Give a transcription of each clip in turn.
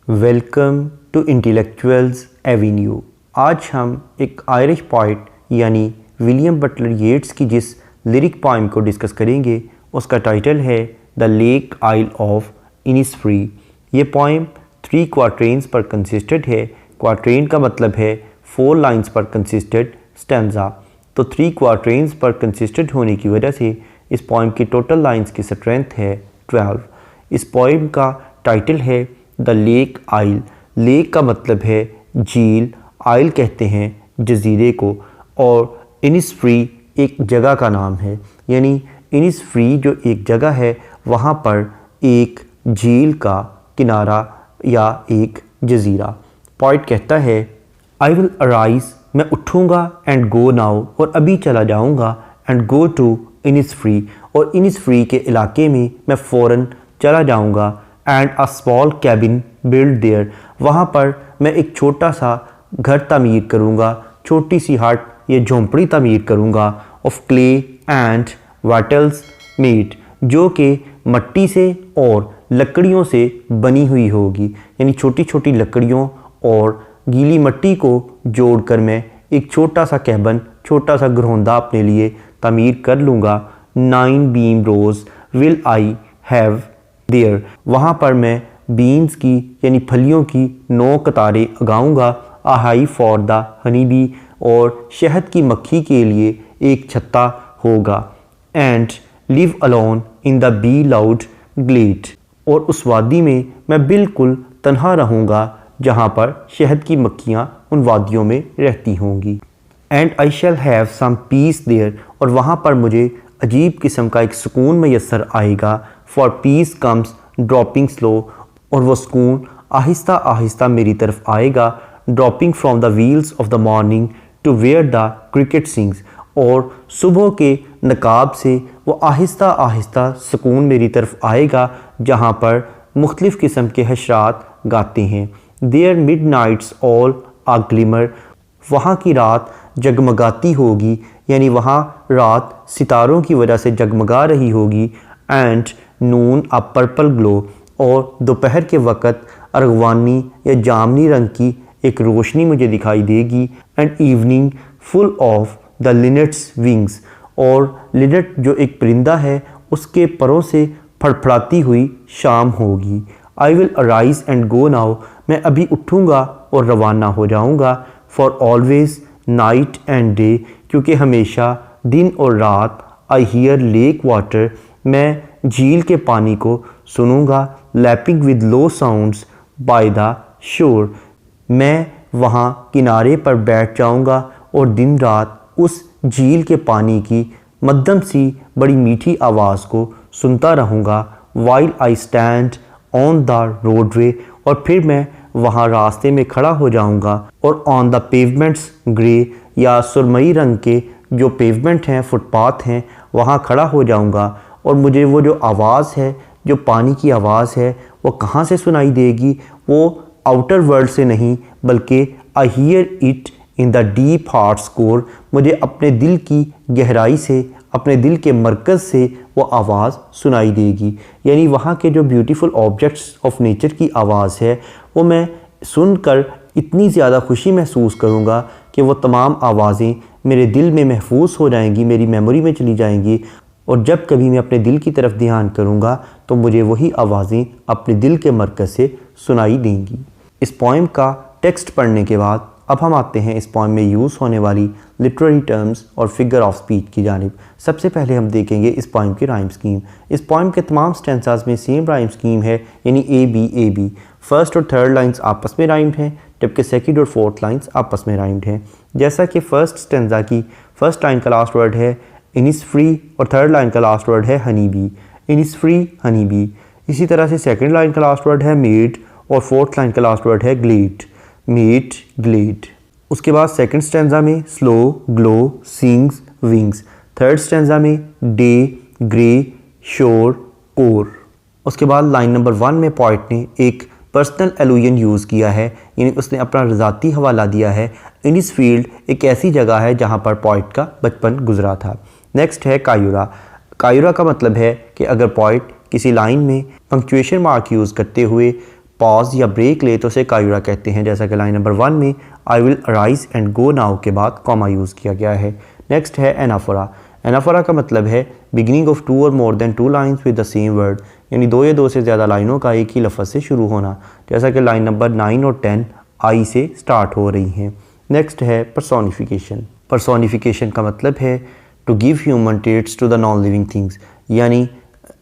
Welcome to intellectuals Avenue. आज हम एक आयरिश पोइट यानी विलियम बटलर येट्स की जिस लिरिक पोइम को डिस्कस करेंगे उसका टाइटल है the lake isle of Innisfree. ये पोइम 3 क्वार्ट्रेन्स पर कंसिस्टेड है। क्वार्ट्रेन का मतलब है 4 लाइंस पर कंसिस्टेड स्टैंजा। तो 3 क्वार्ट्रेन्स पर कंसिस्टेड होने की वजह से इस पोइम की टोटल लाइंस की स्ट्रेंथ है 12। इस पोइम का टाइटल है द लेक आइल। लेक का मतलब है झील, आइल कहते हैं जजीरे को, और इनिसफ्री एक जगह का नाम है। यानी इनिसफ्री जो एक जगह है वहाँ पर एक झील का किनारा या एक जजीरा। पॉइट कहता है आई विल अराइज, मैं उठूँगा, एंड गो नाउ, और अभी चला जाऊँगा, एंड गो टू इनिसफ्री, और इनिसफ्री के इलाके में मैं फ़ौरन चला जाऊँगा, and a small cabin build their, वहाँ पर मैं एक छोटा सा घर तामीर करूँगा, छोटी सी हट या झोंपड़ी तामीर करूँगा, ऑफ क्ले एंड वाटल्स मेड, जो कि मट्टी से और लकड़ियों से बनी हुई होगी। यानी छोटी छोटी लकड़ियों और गीली मट्टी को जोड़कर मैं एक छोटा सा कैबन, छोटा सा घरौंदा अपने लिए तामीर कर लूँगा। 9 bean rows will I have there, वहाँ पर मैं बीन्स की यानी फलियों की 9 कतारें उगाऊँगा। A hive for the honey bee, और शहद की मक्खी के लिए एक छत्ता होगा। And live alone in the bee loud glade, और उस वादी में मैं बिल्कुल तन्हा रहूँगा जहाँ पर शहद की मक्खियाँ उन वादियों में रहती होंगी। And I shall have some peace there, और वहाँ पर मुझे अजीब किस्म का एक सुकून मैसर आएगा। For peace comes dropping slow, और वो सुकून आहिस्ता आहिस्ता मेरी तरफ आएगा। Dropping from the wheels of the morning to where the cricket sings, और सुबह के नकाब से वो आहिस्ता आहिस्ता सुकून मेरी तरफ आएगा जहाँ पर मुख्तलिफ़ किस्म के हशरात गाते हैं। There midnight's all a glimmer, वहाँ की रात जगमगाती होगी, यानी वहाँ रात सितारों की वजह से जगमगा रही होगी। And Noon a purple glow, और दोपहर के वक़्त अरगवानी या जामनी रंग की एक रोशनी मुझे दिखाई देगी। And evening full of the linnet's wings, और लिनेट जो एक परिंदा है उसके परों से फड़फड़ाती हुई शाम होगी। आई will arise and go now, मैं अभी उठूँगा और रवाना हो जाऊँगा। For always night and day, क्योंकि हमेशा दिन और रात। आई हियर लेक वाटर, मैं झील के पानी को सुनूंगा। Lapping with low sounds by the shore, मैं वहाँ किनारे पर बैठ जाऊँगा और दिन रात उस झील के पानी की मध्यम सी बड़ी मीठी आवाज़ को सुनता रहूँगा। While I stand on the roadway, और फिर मैं वहाँ रास्ते में खड़ा हो जाऊँगा, और ऑन द पेवमेंट्स ग्रे, या सुरमई रंग के जो पेवमेंट हैं, फुटपाथ हैं, वहाँ खड़ा हो जाऊँगा। और मुझे वो जो आवाज़ है, जो पानी की आवाज़ है, वो कहाँ से सुनाई देगी? वो आउटर वर्ल्ड से नहीं, बल्कि I hear it in the deep hearts core, मुझे अपने दिल की गहराई से, अपने दिल के मरकज़ से वो आवाज़ सुनाई देगी। यानी वहाँ के जो ब्यूटीफुल ऑब्जेक्ट्स ऑफ नेचर की आवाज़ है वो मैं सुनकर इतनी ज़्यादा खुशी महसूस करूँगा कि वो तमाम आवाज़ें मेरे दिल में महफूज हो जाएंगी, मेरी मेमोरी में चली जाएंगी, और जब कभी मैं अपने दिल की तरफ ध्यान करूँगा तो मुझे वही आवाज़ें अपने दिल के मरकज़ से सुनाई देंगी। इस पोइम का टेक्स्ट पढ़ने के बाद अब हम आते हैं इस पोइम में यूज़ होने वाली लिटरेरी टर्म्स और फिगर ऑफ स्पीच की जानिब। सबसे पहले हम देखेंगे इस पोइम की राइम स्कीम। इस पोइम के तमाम स्टेंसाज में सेम राइम स्कीम है, यानी ए बी। फर्स्ट और थर्ड लाइंस आपस में राइम्ड हैं, जबकि सेकंड और फोर्थ लाइंस आपस में राइम्ड हैं। जैसा कि फर्स्ट स्टेंजा की फर्स्ट लाइन का लास्ट वर्ड है इनिसफ्री, और थर्ड लाइन का लास्ट वर्ड है honey bee, Innisfree honey bee. इसी तरह से सेकंड लाइन का लास्ट वर्ड है मेड, और फोर्थ लाइन का लास्ट वर्ड है ग्लेड, मेड ग्लेड। उसके बाद सेकंड स्टेंजा में slow, glow, sings, wings. Third stanza में डे, ग्रे, शोर, कोर। उसके बाद लाइन नंबर 1 में पॉइट ने एक पर्सनल एलुजन यूज़ किया है, यानी उसने अपना ज़ाती हवाला दिया है। इनिसफील्ड एक ऐसी जगह है जहाँ पर पॉइट का बचपन गुजरा था। नेक्स्ट है कायूरा। कायूरा का मतलब है कि अगर पॉइट किसी लाइन में पंक्चुएशन मार्क यूज़ करते हुए पॉज या ब्रेक ले तो उसे कायरा कहते हैं, जैसा कि लाइन नंबर 1 में I will arise and go now के बाद कॉमा यूज़ किया गया है। नेक्स्ट है एनाफोरा। एनाफोरा का मतलब है beginning of two or more than two lines with the same word, यानी दो या दो से ज़्यादा लाइनों का एक ही लफ्ज़ से शुरू होना, जैसा कि लाइन नंबर 9 और 10 आई से स्टार्ट हो रही हैं। नेक्स्ट है पर्सोनिफिकेशन। पर्सोनिफिकेशन का मतलब है to give human traits to the non living things, यानी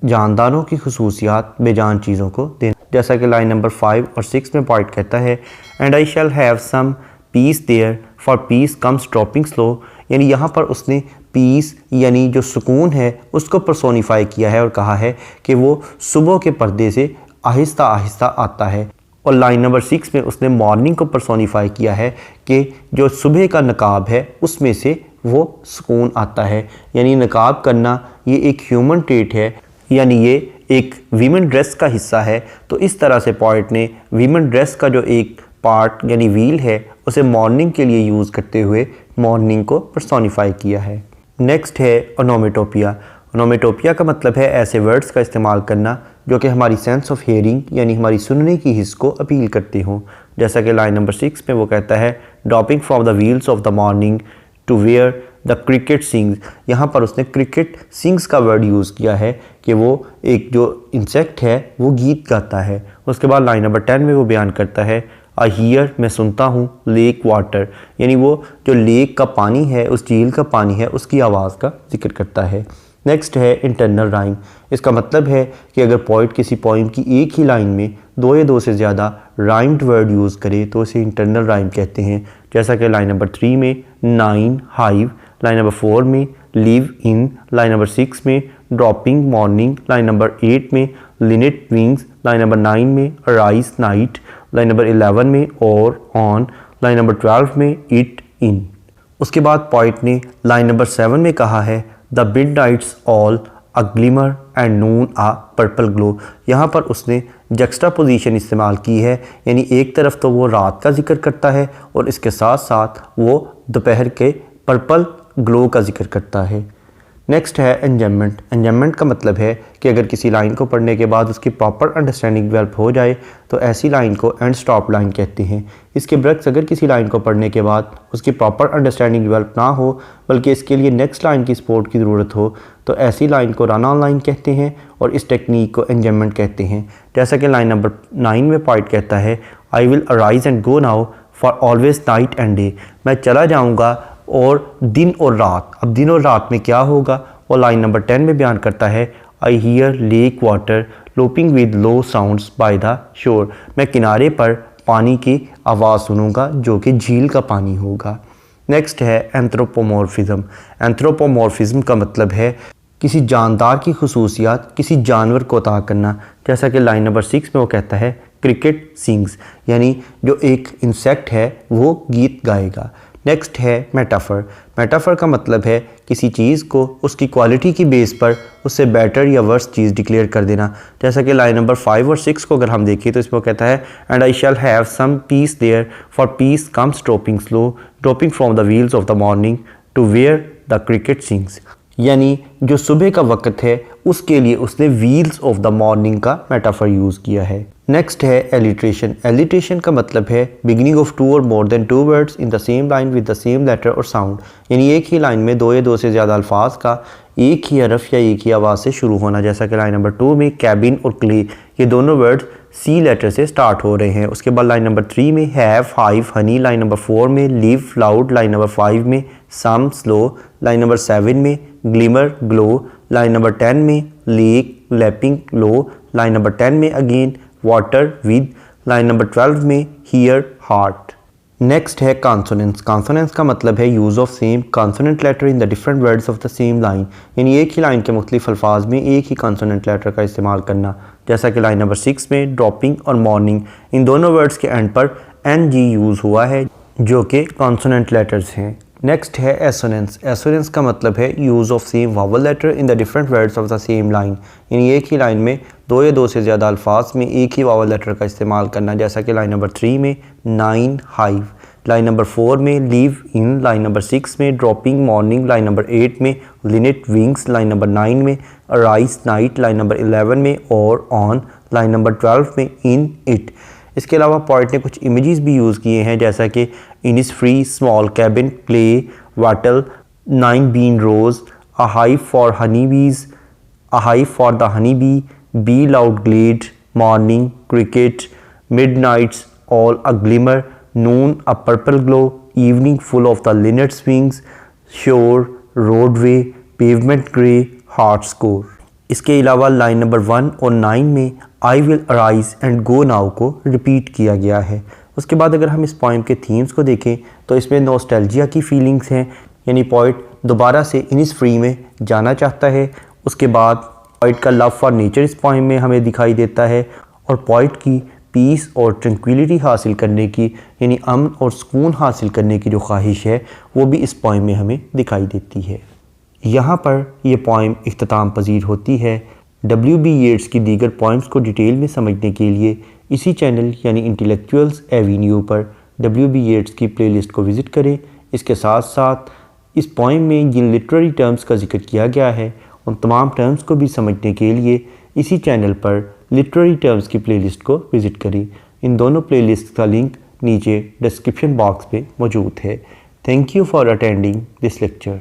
जानदारों की खसूसियात बेजान चीज़ों को देना, जैसा कि लाइन नंबर 5 और 6 में पॉइंट कहता है and I shall have some peace there for peace comes dropping slow, यानी यहाँ पर उसने पीस यानी जो सुकून है उसको पर्सोनीफाई किया है और कहा है कि वो सुबह के पर्दे से आहिस्ता आहिस्ता आता है। और लाइन नंबर 6 में उसने मॉर्निंग को पर्सोनीफाई किया है कि जो सुबह का नकाब है उसमें से वो सुकून आता है, यानी नकाब करना ये एक ह्यूमन ट्रेट है, यानी ये एक वीमेन ड्रेस का हिस्सा है। तो इस तरह से पोएट ने वीमेन ड्रेस का जो एक पार्ट यानी व्हील है उसे मॉर्निंग के लिए यूज़ करते हुए मॉर्निंग को पर्सोनीफाई किया है। नेक्स्ट है ओनोमेटोपिया। ओनोमेटोपिया का मतलब है ऐसे वर्ड्स का इस्तेमाल करना जो कि हमारी सेंस ऑफ हेयरिंग यानी हमारी सुनने की हिस्स को अपील करते हों, जैसा कि लाइन नंबर 6 में वो कहता है dropping from the wheels of the morning to where the cricket sings. यहाँ पर उसने क्रिकेट सिंग्स का वर्ड यूज़ किया है कि वो एक जो इंसेक्ट है वो गीत गाता है। उसके बाद लाइन नंबर 10 में वो बयान करता है आई हियर, मैं सुनता हूँ, लेक वाटर, यानी वो जो लेक का पानी है, उस झील का पानी है, उसकी आवाज़ का जिक्र करता है। नेक्स्ट है इंटरनल राइम। इसका मतलब है कि अगर पोइट किसी पोइम की एक ही लाइन में दो या दो से ज़्यादा राइम्ड वर्ड यूज़ करे तो उसे इंटरनल राइम कहते हैं, जैसा कि लाइन नंबर 3 में 9 हाइव, लाइन नंबर 4 में लिव इन, लाइन नंबर 6 में ड्रॉपिंग मॉर्निंग, लाइन नंबर 8 में लिनेट विंग्स, लाइन नंबर 9 में अराइज नाइट, लाइन नंबर 11 में और ऑन, लाइन नंबर 12 में इट इन। उसके बाद पोइट ने लाइन नंबर 7 में कहा है the midnight's all a glimmer and noon a purple glow. यहाँ पर उसने जक्स्टापोजिशन इस्तेमाल की है, यानी एक तरफ तो वो रात का जिक्र करता है और इसके साथ साथ वो दोपहर के पर्पल ग्लो का जिक्र करता है। नेक्स्ट है एंजॉयमेंट। एंजॉयमेंट का मतलब है कि अगर किसी लाइन को पढ़ने के बाद उसकी प्रॉपर अंडरस्टैंडिंग डेवलप हो जाए तो ऐसी लाइन को एंड स्टॉप लाइन कहते हैं। इसके बरक्स अगर किसी लाइन को पढ़ने के बाद उसकी प्रॉपर अंडरस्टैंडिंग डेवलप ना हो बल्कि इसके लिए नेक्स्ट लाइन की सपोर्ट की ज़रूरत हो तो ऐसी लाइन को रन ऑन लाइन कहते हैं और इस टेक्निक को एंजॉयमेंट कहते हैं, जैसा कि लाइन नंबर 9 में पॉइंट कहता है आई will arise and go now for always night and day, मैं चला जाऊँगा और दिन और रात। अब दिन और रात में क्या होगा और लाइन नंबर 10 में बयान करता है I hear lake water lapping with low sounds by the shore, मैं किनारे पर पानी की आवाज़ सुनूंगा जो कि झील का पानी होगा। नेक्स्ट है एंथ्रोपोमॉर्फिज्म। एंथ्रोपोमॉर्फिज्म का मतलब है किसी जानदार की खसूसियात किसी जानवर को अता करना, जैसा कि लाइन नंबर 6 में वो कहता है क्रिकेट सिंग्स, यानी जो एक इंसेक्ट है वो गीत गाएगा। नेक्स्ट है मेटाफर। मेटाफर का मतलब है किसी चीज़ को उसकी क्वालिटी की बेस पर उससे बेटर या वर्स चीज़ डिक्लेयर कर देना, जैसा कि लाइन नंबर 5 और 6 को अगर हम देखें तो इसमें कहता है and I shall have some peace there for peace comes dropping slow dropping from the wheels of the morning to where the cricket sings, यानी जो सुबह का वक्त है उसके लिए उसने व्हील्स ऑफ द मॉर्निंग का मेटाफर यूज़ किया है। नेक्स्ट है एलिट्रेशन। एलिट्रेशन का मतलब है beginning of two or more than two words in the same line with the same letter or sound, यानी एक ही लाइन में दो या दो से ज़्यादा अल्फाज का एक ही हरफ या एक ही आवाज़ से शुरू होना, जैसा कि लाइन नंबर 2 में कैबिन और क्ले ये दोनों वर्ड्स सी लेटर से स्टार्ट हो रहे हैं। उसके बाद लाइन नंबर 3 में have hive Honey, line number 4 में लिव लाउड, लाइन नंबर 5 में सम स्लो, लाइन नंबर 7 में ग्लिमर ग्लो, लाइन नंबर 10 में lake lapping low, line number 10 में again water with, line number 12 में हियर हार्ट। नेक्स्ट है कॉन्सोनेंट्स। कॉन्सोनेंट्स का मतलब है use of same consonant letter in the different words of the same line, यानी एक ही line के मुख्तलिफ अल्फाज में एक ही कॉन्सोनेंट लेटर का इस्तेमाल करना, जैसा कि लाइन नंबर 6 में ड्रॉपिंग और मॉर्निंग इन दोनों वर्ड्स के एंड पर एन जी यूज़ हुआ है जो कि कॉन्सोनेंट लेटर्स हैं। नेक्स्ट है एसोनेंस। एसोनेंस का मतलब है use of same vowel letter in the different words of the same line, यानी एक ही लाइन में दो या दो से ज़्यादा अल्फाज में एक ही वावल लेटर का इस्तेमाल करना, जैसा कि लाइन नंबर 3 में 9 हाइव, लाइन नंबर 4 में लीव इन, लाइन नंबर 6 में ड्रॉपिंग मॉर्निंग, लाइन नंबर 8 में लिनेट विंग्स, लाइन नंबर 9 में अराइज नाइट, लाइन नंबर 11 में और ऑन, लाइन नंबर 12 में इन इट। इसके अलावा पोइट ने कुछ इमेजेस भी यूज़ किए हैं, जैसा कि Innisfree, small cabin, play, wattle, 9 bean rows, a hive for honey bees, a hive for the honey bee, bee loud glade, morning, cricket, midnights, all a glimmer, noon a purple glow, evening full of the linnet's wings, shore, roadway, pavement grey, heart score. इसके अलावा line number 1 और 9 में I will arise and go now को repeat किया गया है। उसके बाद अगर हम इस पोइम के थीम्स को देखें तो इसमें नॉस्टैल्जिया की फीलिंग्स हैं, यानी पोइट दोबारा से इनिस फ्री में जाना चाहता है। उसके बाद पोइट का लव फॉर नेचर इस पोइम में हमें दिखाई देता है और पोइट की पीस और ट्रंक्विलिटी हासिल करने की, यानी अमन और सुकून हासिल करने की जो ख्वाहिश है वो भी इस पोइम में हमें दिखाई देती है। यहाँ पर यह पोइम इख्तिताम पजीर होती है। W.B. येट्स की दीगर पोइम्स को डिटेल में समझने के लिए इसी चैनल यानी इंटेलेक्चुअल्स एवेन्यू पर W.B. येट्स की प्लेलिस्ट को विज़िट करें। इसके साथ साथ इस पोइम में जिन लिटरेरी टर्म्स का जिक्र किया गया है उन तमाम टर्म्स को भी समझने के लिए इसी चैनल पर लिटरेरी टर्म्स की प्लेलिस्ट को विज़िट करें। इन दोनों प्लेलिस्ट का लिंक नीचे डिस्क्रिप्शन बॉक्स में मौजूद है। Thank you for attending this lecture.